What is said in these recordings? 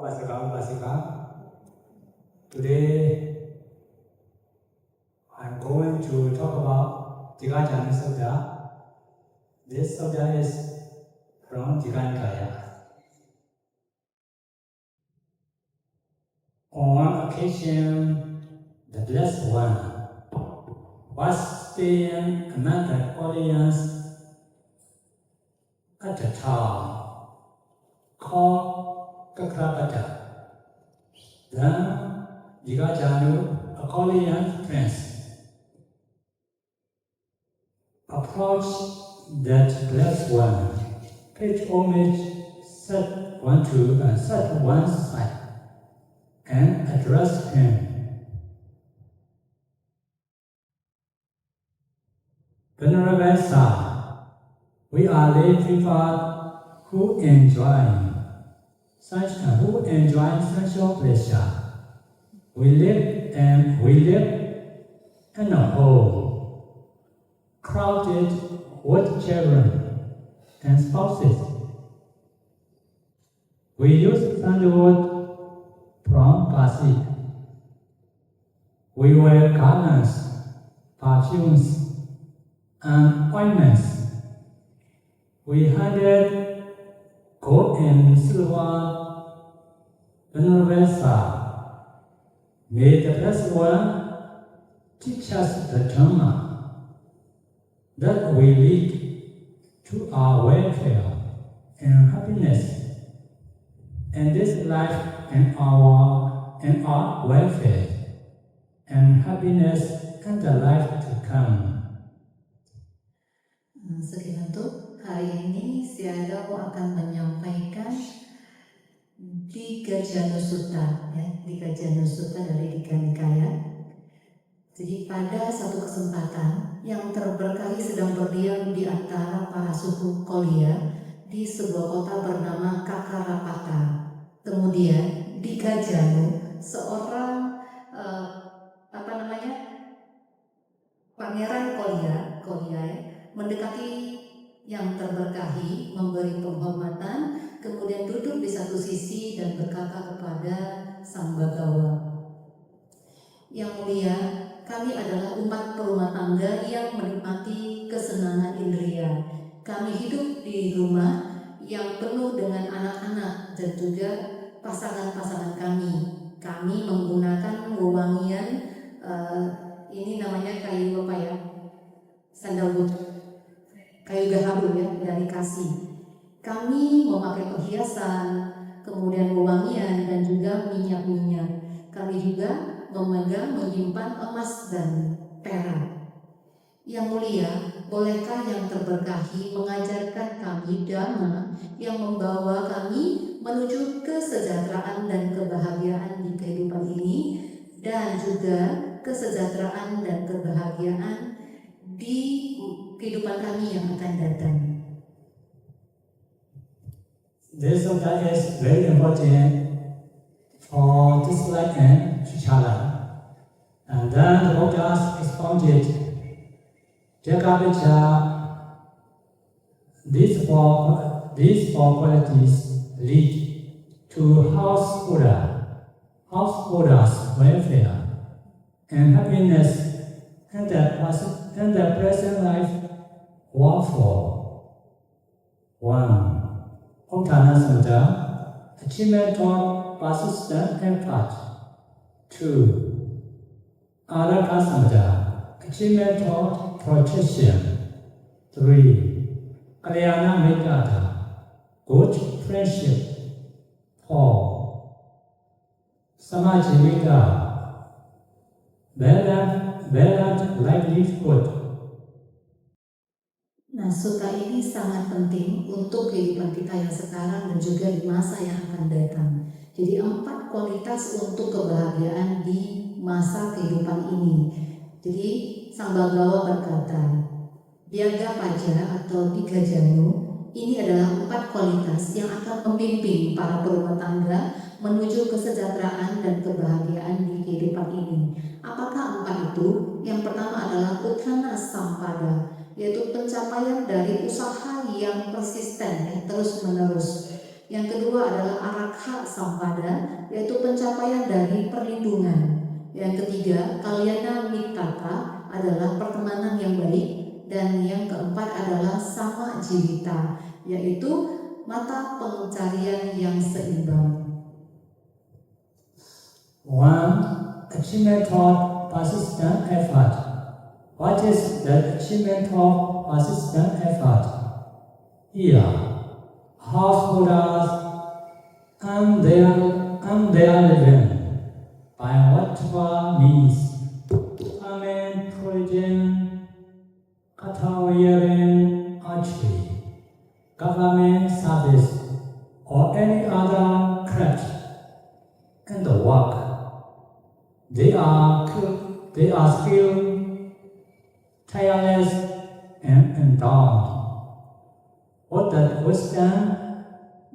Upasaka. Today I'm going to talk about Tikajana Sutta. This sutta is from Tikajana. On one occasion, the Blessed One was staying among the audience at a town called Kakrapata. Then Tikajana, a Korean prince, approached that Blessed One, paid homage, sat one side, and addressed him. Venerable Sir, we are lay people who enjoy sensual pleasure. We live in a home crowded with children and spouses. We use sandalwood from Pasig. We wear garments, perfumes, and ointments. We handed gold and silver. Venerable Sir, may the Blessed One teach us the Dhamma that we lead to our welfare and happiness in this life and our welfare and happiness in the life to come. Sekian untuk hari ini saya akan menyampaikan Tikajana Sutta, Tikajana Sutta dari Digha Nikaya. Jadi pada satu kesempatan yang terberkahi sedang berdiam di antara para suku Kolia di sebuah kota bernama Kakrapata. Kemudian Tikajana, seorang pangeran Kolia, mendekati yang terberkahi, memberi penghormatan, kemudian duduk di satu sisi dan berkata kepada Sang Bagawa, "Yang mulia, kami adalah umat perumah tangga yang menikmati kesenangan indria. Kami hidup di rumah yang penuh dengan anak-anak dan juga pasangan-pasangan kami. Kami menggunakan wewangian, ini namanya kayu sandalwood, kayu gaharu dari kasih. Kami memakai perhiasan, kemudian wewangian dan juga minyak-minyak. Kami juga menyimpan emas dan perak. Yang mulia, bolehkah yang terberkahi mengajarkan kami Dhamma yang membawa kami menuju kesejahteraan dan kebahagiaan di kehidupan ini, dan juga kesejahteraan dan kebahagiaan di kehidupan kami yang akan datang." This sutta is very important for this life and future life. And then the Buddha expounded Jagabhija. These four qualities lead to householders' welfare and happiness in the present life. Wherefore, 1. Uttana Sutta, achievement of persistent effort. 2. Alaka Sutta, achievement of protection. 3. Kalyana Mittata, good friendship. 4. Samajivika, balanced livelihood. Nah, sutta ini sangat penting untuk kehidupan kita yang sekarang dan juga di masa yang akan datang. Jadi 4 kualitas untuk kebahagiaan di masa kehidupan ini. Jadi Sang Bagawa berkata, Vyagapaja atau Tikajana ini adalah 4 kualitas yang akan membimbing para perumah tangga menuju kesejahteraan dan kebahagiaan di kehidupan ini. Apakah 4 itu? Yang pertama adalah Uttana Sampada, yaitu pencapaian dari usaha yang persisten, terus menerus. Yang kedua adalah Arakha Sampada, yaitu pencapaian dari perlindungan. Yang ketiga, kalyana mittata adalah pertemanan yang baik. Dan yang keempat adalah sama jivita, yaitu mata pencarian yang seimbang. One, achievement of persistent effort. What is the achievement of persistent effort? Here, householders and their living by whatever means, farming, tourism, cattle rearing, archery, government service, or any other craft and work. They are skilled, tireless, and endowed. What that wisdom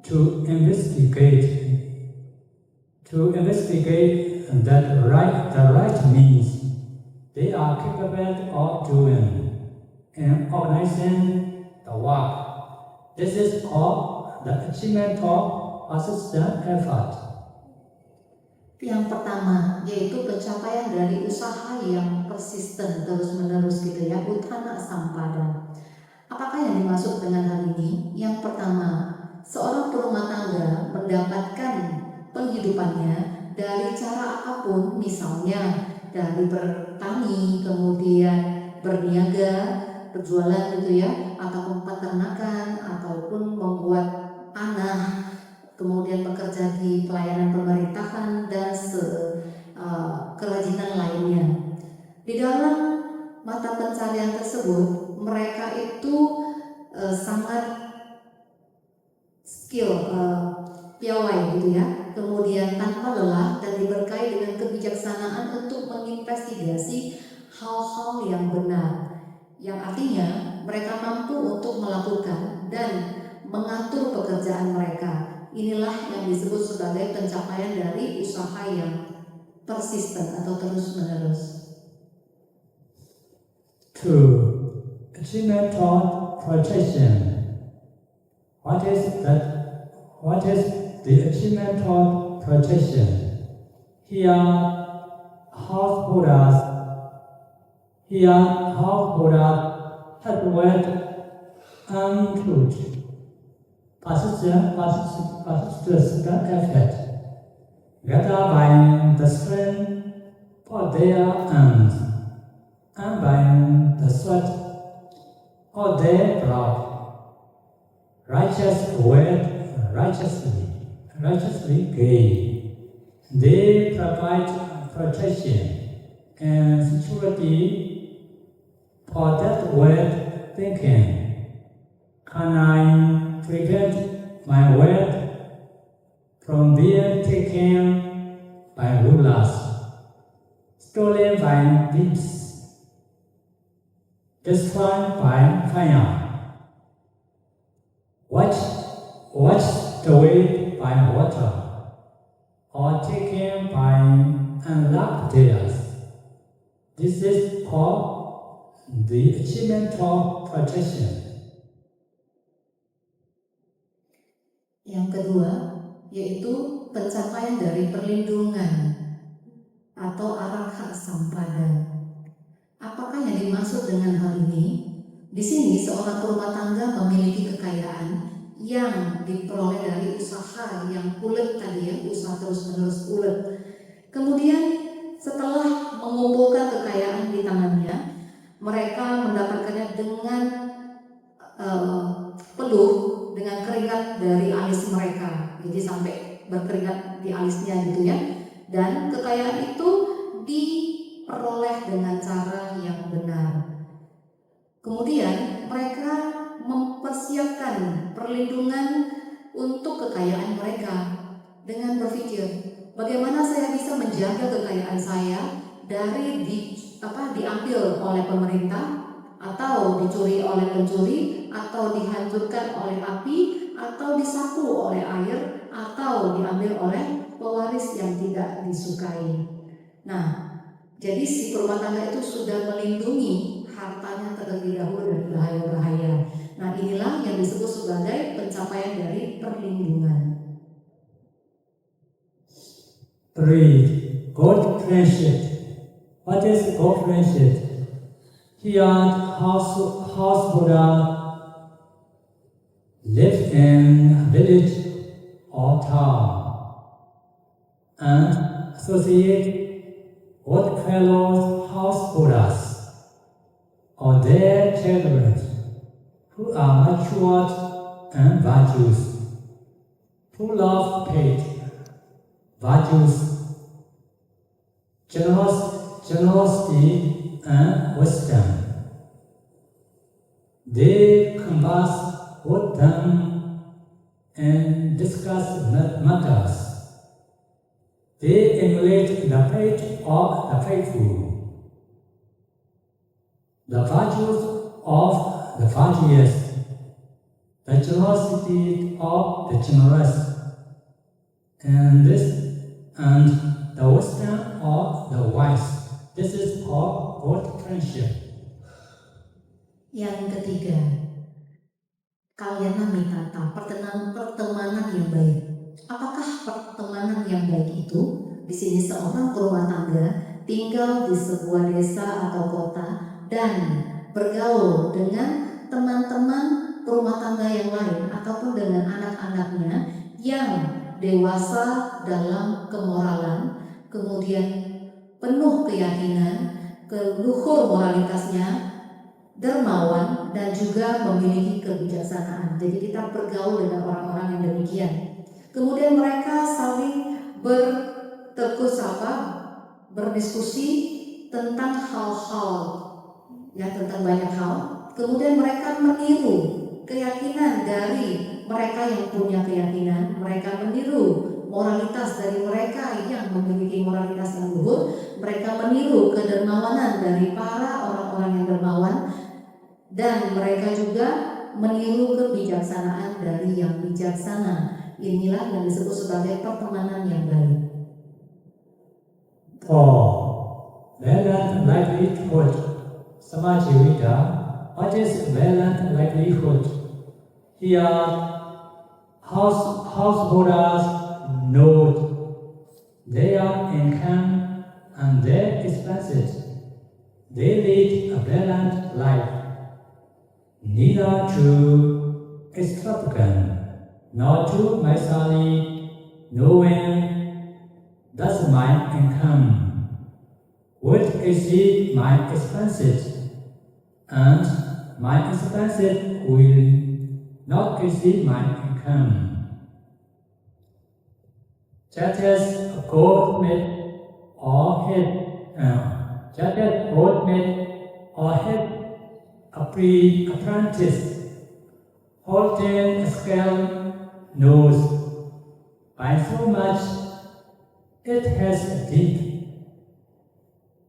to investigate that the right means they are capable of doing and organizing the work. This is called the achievement of persistent effort. Yang pertama yaitu pencapaian dari usaha yang persisten terus-menerus gitu ya, uthana sampada. Apakah yang dimaksud dengan hal ini? Yang pertama, seorang perumah tangga mendapatkan penghidupannya dari cara apapun, misalnya dari bertani, kemudian berniaga, berjualan gitu ya, ataupun peternakan, ataupun membuat tanah, kemudian bekerja di pelayanan pemerintahan dan kerajinan lainnya. Di dalam mata pencarian tersebut, mereka itu sangat skill, piawai gitu ya, kemudian tanpa lelah dan diberkahi dengan kebijaksanaan untuk menginvestigasi hal-hal yang benar, yang artinya mereka mampu untuk melakukan dan mengatur pekerjaan mereka. Inilah yang disebut sebagai pencapaian dari usaha yang persisten atau terus-menerus. 2. Achievement of protection. What is the achievement of protection? Here, householders have worked untruth. Persistent effort, whether by the strength of their arms and by the sweat of their blood, righteously gain. They provide protection and security for that wealth thinking. Can I prevent my wealth from being taken by rulers, stolen by thieves, destroyed by fire, washed away by water, or taken by unloved theirs. This is called the achievement of protection. Yang kedua, yaitu pencapaian dari perlindungan atau arakha sampada. Apakah yang dimaksud dengan hal ini? Di sini seorang perumah tangga memiliki kekayaan yang diperoleh dari usaha yang ulet tadi ya, usaha terus-menerus ulet. Kemudian setelah mengumpulkan kekayaan di tangannya, mereka mendapatkannya dengan peluh, dengan keringat dari alis mereka, jadi sampai berkeringat di alisnya gitu ya. Dan kekayaan itu diperoleh dengan cara yang benar. Kemudian mereka mempersiapkan perlindungan untuk kekayaan mereka dengan berpikir, bagaimana saya bisa menjaga kekayaan saya dari diambil oleh pemerintah, atau dicuri oleh pencuri, atau dihancurkan oleh api, atau disapu oleh air, atau diambil oleh pewaris yang tidak disukai. Nah, jadi si perumah tangga itu sudah melindungi hartanya terlebih dahulu dari bahaya-bahaya. Nah, inilah yang disebut sebagai pencapaian dari perlindungan. 3. God friendship. What is God friendship? Here, householder lives in a village or town and associate with fellow householders or their children who are matured and virtuous, full of faith, virtues, generosity, and wisdom. They converse with them and discuss matters. They emulate the faith of the faithful, the virtues of the virtuous, the generosity of the generous, and the wisdom of the wise. This is called good friendship. Yang ketiga, kalian mitata, pertemanan yang baik. Apakah pertemanan yang baik itu? Di sini seorang rumah tangga tinggal di sebuah desa atau kota dan bergaul dengan teman-teman rumah tangga yang lain ataupun dengan anak-anaknya yang dewasa dalam kemoralan, kemudian penuh keyakinan, luhur moralitasnya, dermawan, dan juga memiliki kebijaksanaan. Jadi kita bergaul dengan orang-orang yang demikian. Kemudian mereka saling berdiskusi tentang hal-hal, tentang banyak hal. Kemudian mereka meniru keyakinan dari mereka yang punya keyakinan, mereka meniru moralitas dari mereka yang memiliki moralitas yang luhur, mereka meniru kedermawanan dari para orang-orang yang dermawan, dan mereka juga meniru kebijaksanaan dari yang bijaksana. Inilah yang disebut sebagai pertemanan yang baik. 4. Valiant livelihood. Samajivita. What is valiant livelihood? Here, householders know their income and their expenses. They lead a balanced life, neither too extravagant nor too miserly, knowing that my income would exceed my expenses, and my expenses will not exceed my income. Just as a goldsmith or apprentice holding a scale knows by so much it has deep,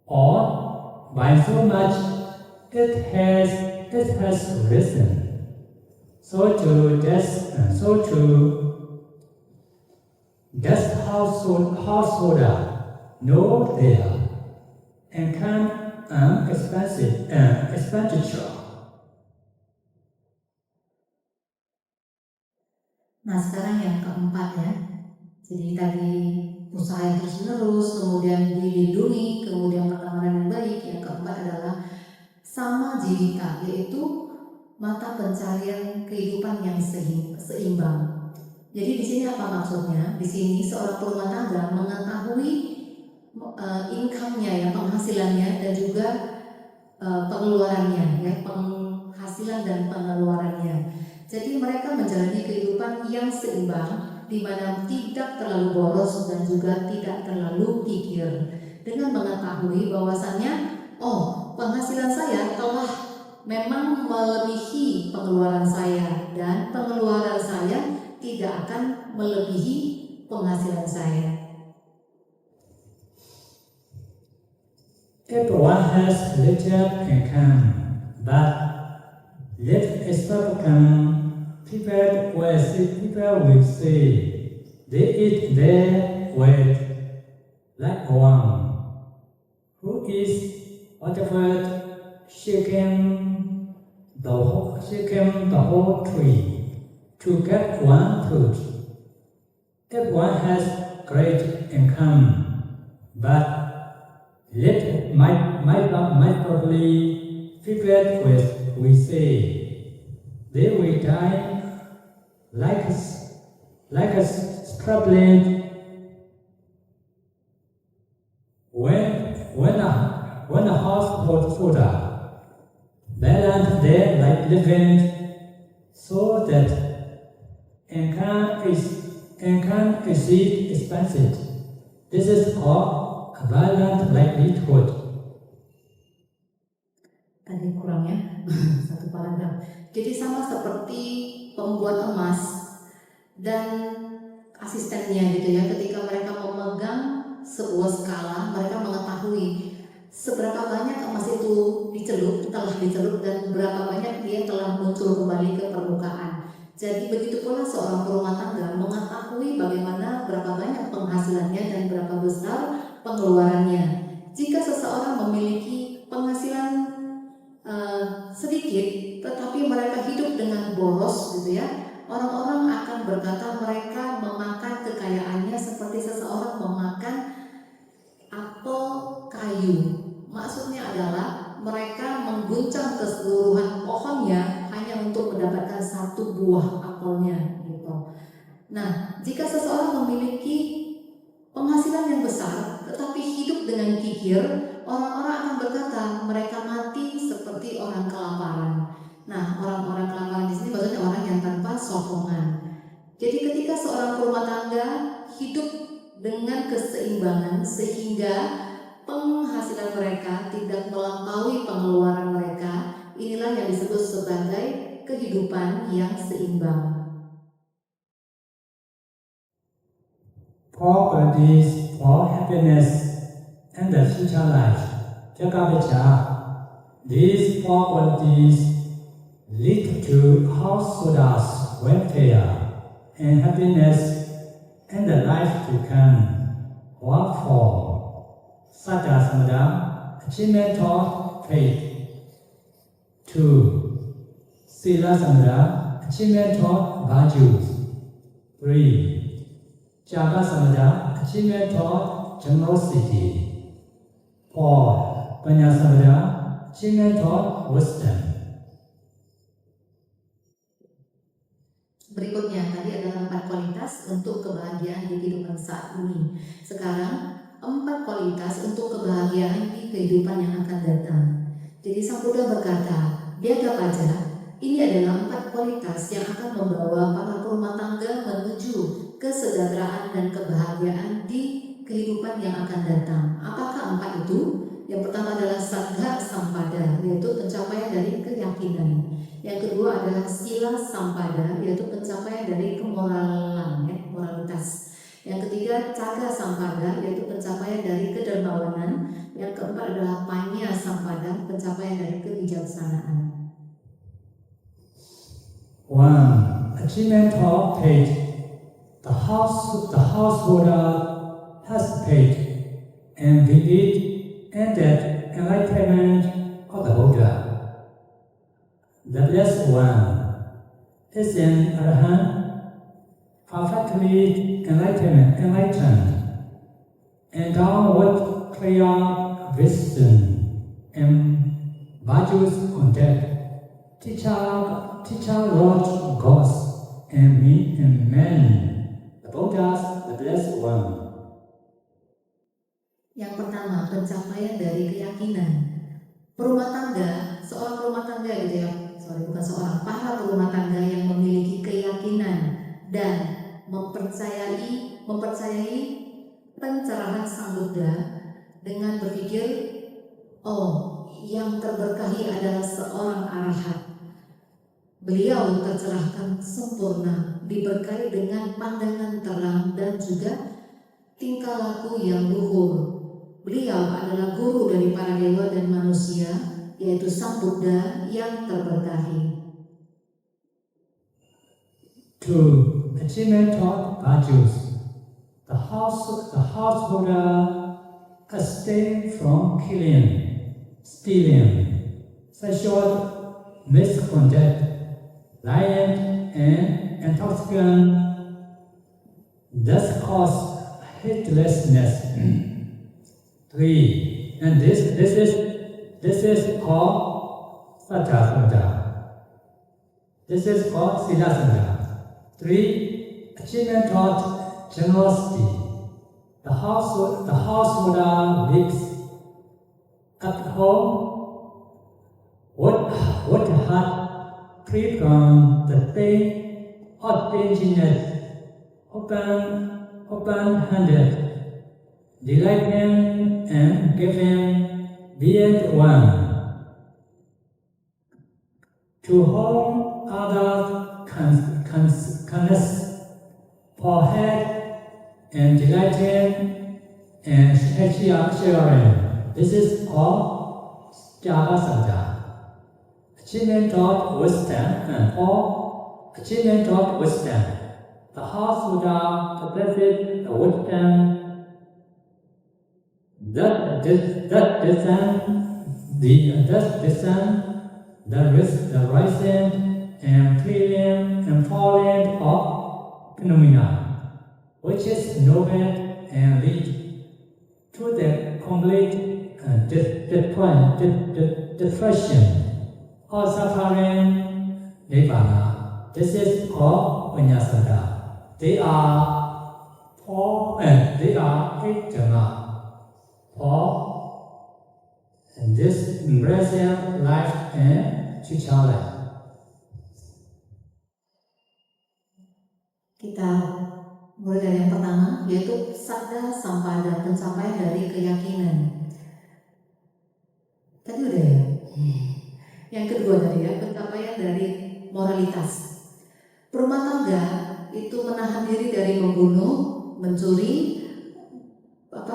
or by so much it has risen. So too guest householder know their income and expenditure. Nah, sekarang yang keempat ya. Jadi tadi usaha yang terus-menerus, kemudian dilindungi, kemudian pertemanan yang baik. Yang keempat adalah samajivita, yaitu mata pencarian kehidupan yang seimbang. Jadi di sini apa maksudnya? Di sini seorang rumah tangga mengetahui income-nya, penghasilannya, dan juga pengeluarannya, penghasilan dan pengeluarannya. Jadi mereka menjalani kehidupan yang seimbang, di mana tidak terlalu boros dan juga tidak terlalu kikir, dengan mengetahui bahwasannya, penghasilan saya telah memang melebihi pengeluaran saya, dan pengeluaran saya tidak akan melebihi penghasilan saya. If one has little income, but little extravagant, people will say they eat their weight like one who is shaking the whole tree to get one fruit. If one has great income, but it might probably fit with we say. They will die like a struggling when a householder balance their life living so that income exceed expenses. This is called a balanced livelihood. Tadi kurangnya satu paragraf. Jadi sama seperti pembuat emas dan asistennya gitu ya, ketika mereka memegang sebuah skala, mereka mengetahui seberapa banyak emas itu telah dicelup dan berapa banyak dia telah muncul kembali ke permukaan. Jadi begitu pula seorang perumah tangga mengetahui bagaimana berapa banyak penghasilannya dan berapa besar pengeluarannya. Jika seseorang memiliki penghasilan sedikit, tetapi mereka hidup dengan boros gitu ya, orang-orang akan berkata mereka memakan kekayaannya seperti seseorang memakan apel kayu. Maksudnya adalah mereka mengguncang keseluruhan pohonnya hanya untuk mendapatkan satu buah apelnya gitu. Nah, jika seseorang memiliki penghasilan yang besar tetapi hidup dengan kikir, orang-orang akan berkata mereka mati seperti orang kelaparan. Nah, orang-orang kelaparan di sini maksudnya orang yang tanpa sokongan. Jadi ketika seorang rumah tangga hidup dengan keseimbangan sehingga penghasilan mereka tidak melampaui pengeluaran mereka, inilah yang disebut sebagai kehidupan yang seimbang. Four qualities for happiness and the future life. Jaga baca. These four qualities lead to householders' welfare and happiness and the life to come. What for? Saja samada, achievement of faith. 2. Sila samada, achievement of virtues. 3. Jaga samada, achievement of generosity. 4. Panya samada, achievement of wisdom. Berikutnya tadi adalah 4 kualitas untuk kebahagiaan di kehidupan saat ini. Sekarang 4 kualitas untuk kebahagiaan di kehidupan yang akan datang. Jadi Sang Buddha berkata, Biaga Paja, ini adalah 4 kualitas yang akan membawa para rumah tangga menuju kesejahteraan dan kebahagiaan di kehidupan yang akan datang. Apakah 4 itu? Yang pertama adalah Saddha Sampada, yaitu pencapaian dari keyakinan. Yang kedua adalah Sila Sampada, yaitu pencapaian dari kemoralan, moralitas. Yang ketiga Caga Sampada, yaitu pencapaian dari kedermawanan. Yang keempat adalah Panya Sampada, pencapaian dari kebijaksanaan. 1. Achievement of faith. The householder has faith, and with it ended enlightenment of the Buddha. The Blessed One is an Arahant, perfectly enlightened, endowed with clear wisdom and virtuous conduct. Teacher Lord gods and men. The Buddha, the Blessed One. Yang pertama, pencapaian dari keyakinan. Seorang rumah tangga gitu ya. Para rumah tangga yang memiliki keyakinan dan mempercayai pencerahan Sang Buddha dengan berpikir, yang terberkahi adalah seorang arahat. Beliau tercerahkan sempurna, diberkahi dengan pandangan terang dan juga tingkah laku yang luhur. Beliau adalah guru dari para dewa dan manusia, yaitu Sang Buddha yang terberkahi. 2. Achievement of virtues. The householder abstain from killing, stealing, sexual misconduct, lying, and intoxicant. Thus cause hatelessness. 3. And this is called Satya. This is called Sila Sangha. 3. Achievement toward generosity. The householder lives at home. What heart free from the pain of stinginess, open-handed, delighting and giving beyond one. To whom others kindness, forehead and delighting and sharing. This is called Java Sangha. Achievement toward wisdom and all achievement toward wisdom. The householder possesses the wisdom that discern the rising and feeling and falling of phenomena, which is noble and lead to the complete destruction or suffering nirvana. This is called Vinyasada. They are four and they are 8 dhamma for this present life and future life. Kita mulai dari yang pertama, yaitu Saddha Sampada, pencapaian dari keyakinan. Tadi udah ya? Yang kedua tadi ya, pencapaian dari moralitas. Berumah tangga itu menahan diri dari membunuh, mencuri,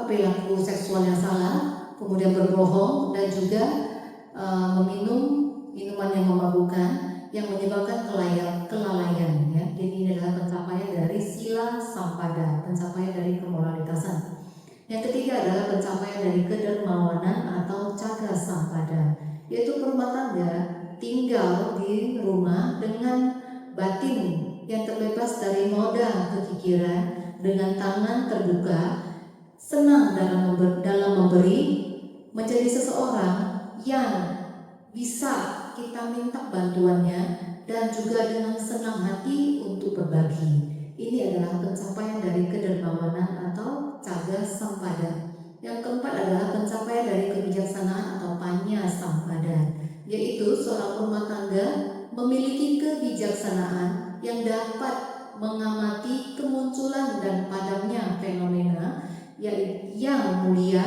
perilaku seksual yang salah, kemudian berbohong, dan juga meminum minuman yang memabukkan yang menyebabkan kelalaian. Ya. Jadi ini adalah pencapaian dari Sila Sampada, pencapaian dari kemoralitasan. Yang ketiga adalah pencapaian dari kedermawanan atau Caga Sampada, yaitu berumah tangga tinggal di rumah dengan batin yang terbebas dari noda kekikiran, dengan tangan terbuka, senang dalam memberi, menjadi seseorang yang bisa kita minta bantuannya, dan juga dengan senang hati untuk berbagi. Ini adalah pencapaian dari kedermawanan atau Caga Sampada. Yang keempat adalah pencapaian dari kebijaksanaan atau Panya Sampada, yaitu seorang rumah tangga memiliki kebijaksanaan yang dapat mengamati kemunculan dan padamnya fenomena yang mulia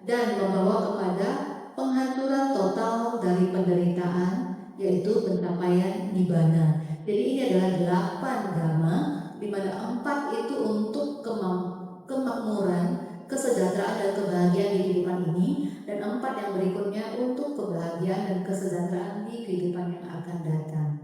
dan membawa kepada penghancuran total dari penderitaan, yaitu pencapaian Nibbana. Jadi ini adalah 8 dhamma, di mana 4 itu untuk kemakmuran, kesejahteraan dan kebahagiaan di kehidupan ini, dan 4 yang berikutnya untuk kebahagiaan dan kesejahteraan di kehidupan yang akan datang.